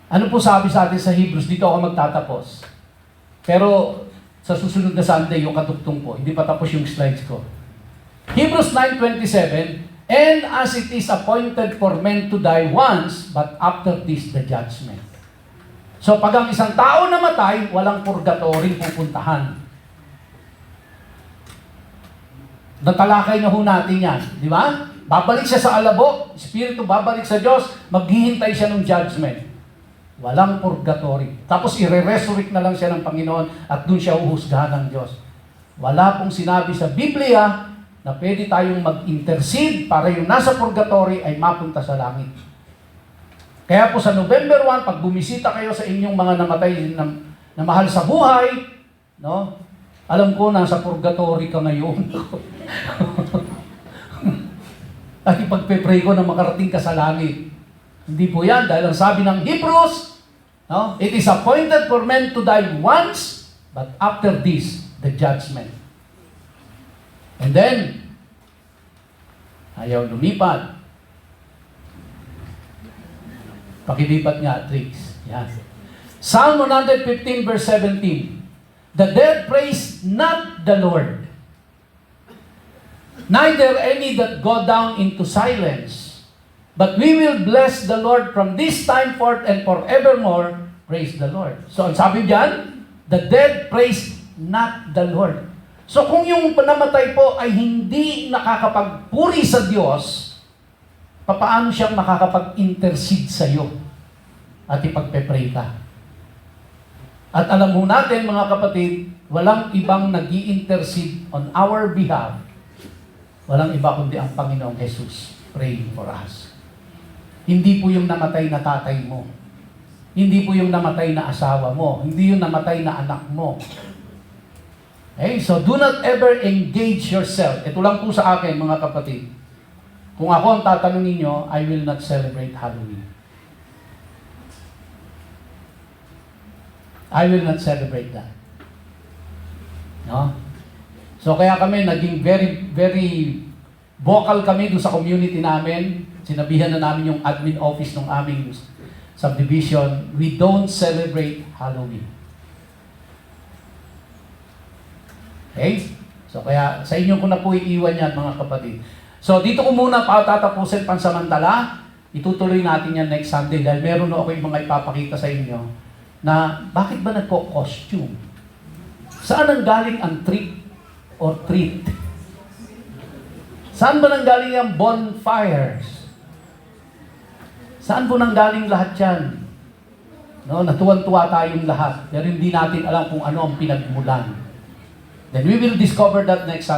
Ano po sabi sa atin sa Hebrews? Dito ako magtatapos. Pero sa susunod na Sunday, yung katugtong po, hindi pa tapos yung slides ko. Hebrews 9:27, and as it is appointed for men to die once, but after this the judgment. So pag ang isang tao namatay, walang purgatory pupuntahan. Natalakay na ho natin yan, di ba? Babalik siya sa alabo, Espiritu babalik sa Diyos, maghihintay siya ng judgment. Walang purgatory. Tapos i-resurrect na lang siya ng Panginoon at dun siya uhusgahan ng Diyos. Wala pong sinabi sa Biblia na pwede tayong mag-intercede para yung nasa purgatory ay mapunta sa langit. Kaya po sa November 1, pag bumisita kayo sa inyong mga namatay na mahal sa buhay, no? Alam ko, nasa purgatory ka ngayon. At ipagpe-pray ko na makarating ka sa langit. Hindi po yan, dahil ang sabi ng Hebrews, no? It is appointed for men to die once, but after this, the judgment. And then, ayaw lumipat. Pakilipat nga, Trix. Yan. Psalm 115 verse 17. The dead praise not the Lord, neither any that go down into silence. But we will bless the Lord from this time forth and forevermore. Praise the Lord. So, ang sabi diyan, the dead praise not the Lord. So, kung yung panamatay po ay hindi nakakapagpuri sa Diyos, paano siyang makakapag-intercede sa iyo at ipagpe-pray ka? At alam mo natin, mga kapatid, walang ibang nag-i-intercede on our behalf. Walang iba kundi ang Panginoong Jesus praying for us. Hindi po yung namatay na tatay mo. Hindi po yung namatay na asawa mo. Hindi yung namatay na anak mo. Okay? So, do not ever engage yourself. Ito lang po sa akin, mga kapatid. Kung ako ang tatanungin nyo, I will not celebrate Halloween. I will not celebrate that. No? So kaya kami naging very vocal kami doon sa community namin. Sinabihan na namin yung admin office ng aming subdivision, we don't celebrate Halloween. Okay? So kaya sa inyo ko na po iiwan yan, mga kapatid. So, dito ko muna tatapusin pansamantala. Itutuloy natin yan next Sunday dahil meron na ako yung mga ipapakita sa inyo na bakit ba nagko-costume? Saan ang galing ang trick or treat? Saan ba nanggaling ang bonfires? Saan po nanggaling lahat yan? No, natuwan-tuwa tayong lahat, pero hindi natin alam kung ano ang pinagmulan. Then we will discover that next Sunday.